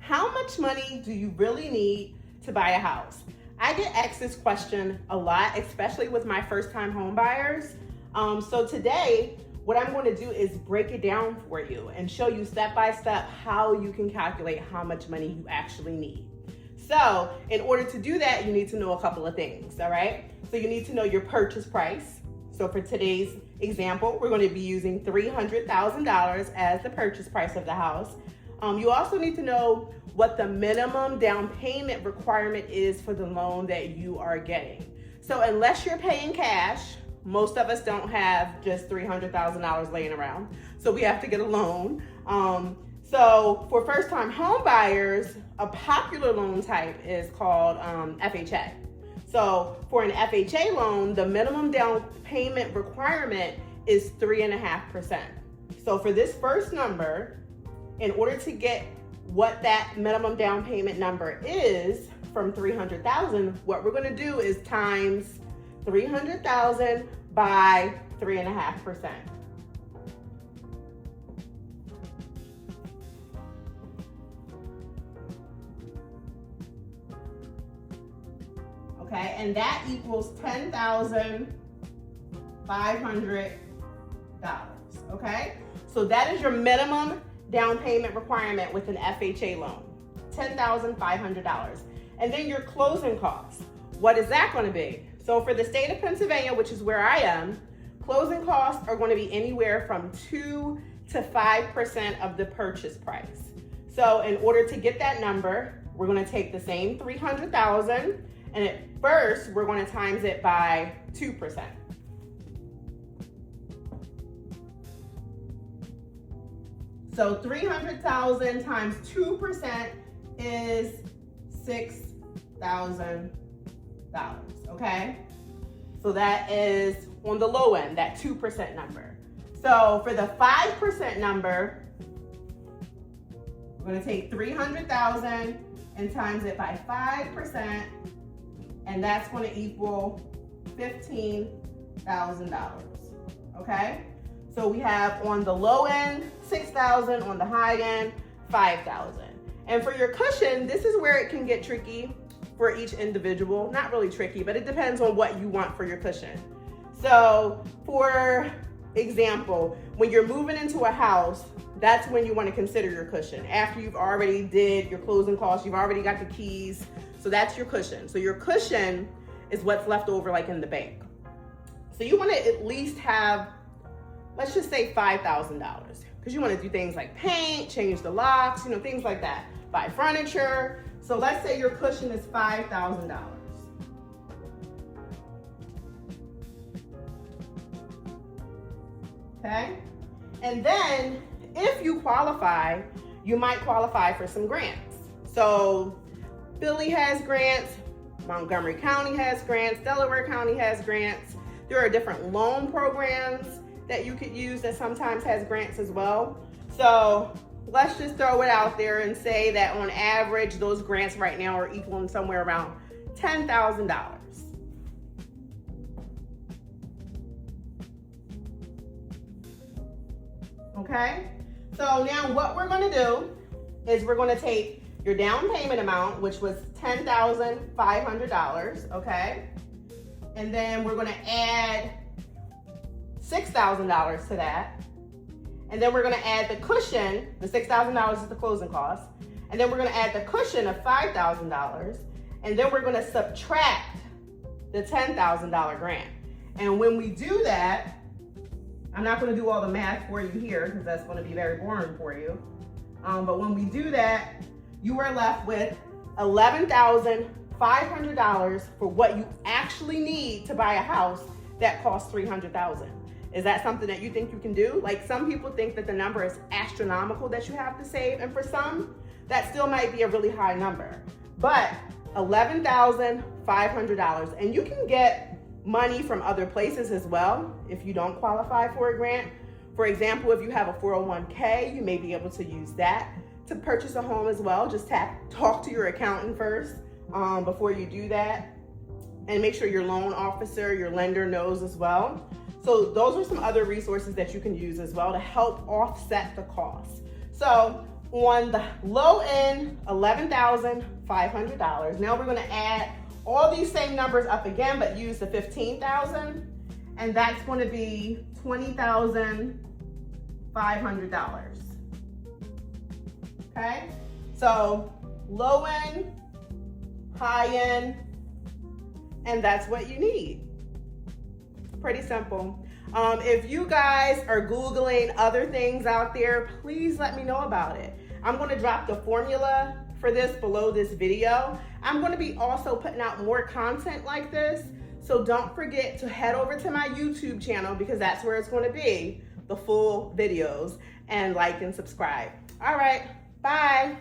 How much money do you really need to buy a house? I get asked this question a lot, especially with my first-time home buyers. So today, what I'm going to do is break it down for you and show you step-by-step how you can calculate how much money you actually need. So in order to do that, you need to know a couple of things, all right? So you need to know your purchase price. So for today's example, we're going to be using $300,000 as the purchase price of the house. You also need to know what the minimum down payment requirement is for the loan that you are getting. So unless you're paying cash, most of us don't have just $300,000 laying around. So we have to get a loan. So for first-time home buyers, a popular loan type is called FHA. So for an FHA loan, the minimum down payment requirement is 3.5%. So for this first number, in order to get what that minimum down payment number is from 300,000, what we're going to do is times 300,000 by 3.5%. Okay, and that equals $10,500. Okay, so that is your minimum down payment requirement with an FHA loan, $10,500. And then your closing costs, what is that going to be? So for the state of Pennsylvania, which is where I am, closing costs are going to be anywhere from 2 to 5% of the purchase price. So in order to get that number, we're going to take the same 300,000, and at first we're going to times it by 2%. So 300,000 times 2% is $6,000, okay? So that is on the low end, that 2% number. So for the 5% number, we're gonna take 300,000 and times it by 5%, and that's gonna equal $15,000, okay? So we have on the low end, 6,000, on the high end, 5,000. And for your cushion, this is where it can get tricky for each individual. Not really tricky, but it depends on what you want for your cushion. So for example, when you're moving into a house, that's when you want to consider your cushion. After you've already did your closing costs, you've already got the keys. So that's your cushion. So your cushion is what's left over like in the bank. So you want to at least have, let's just say $5,000, because you want to do things like paint, change the locks, things like that, buy furniture. So let's say your cushion is $5,000. Okay? And then if you qualify, you might qualify for some grants. So Philly has grants, Montgomery County has grants, Delaware County has grants. There are different loan programs that you could use that sometimes has grants as well. So let's just throw it out there and say that on average, those grants right now are equaling somewhere around $10,000. Okay, so now what we're gonna do is we're gonna take your down payment amount, which was $10,500, okay? And then we're gonna add $6,000 to that. And then we're gonna add the cushion, the $6,000 is the closing cost. And then we're gonna add the cushion of $5,000. And then we're gonna subtract the $10,000 grant. And when we do that, I'm not gonna do all the math for you here because that's gonna be very boring for you. But when we do that, you are left with $11,500 for what you actually need to buy a house that costs $300,000. Is that something that you think you can do? Like, some people think that the number is astronomical that you have to save, and for some, that still might be a really high number. But $11,500, and you can get money from other places as well if you don't qualify for a grant. For example, if you have a 401k, you may be able to use that to purchase a home as well. Just talk to your accountant first before you do that, and make sure your loan officer, your lender knows as well. So those are some other resources that you can use as well to help offset the cost. So On the low end, $11,500. Now we're gonna add all these same numbers up again, but use the 15,000, and that's gonna be $20,500. Okay, so low end, high end, and that's what you need. Pretty simple. If you guys are Googling other things out there, please let me know about it. I'm gonna drop the formula for this below this video. I'm gonna be also putting out more content like this, so don't forget to head over to my YouTube channel because that's where it's gonna be, the full videos, and like and subscribe. All right, bye.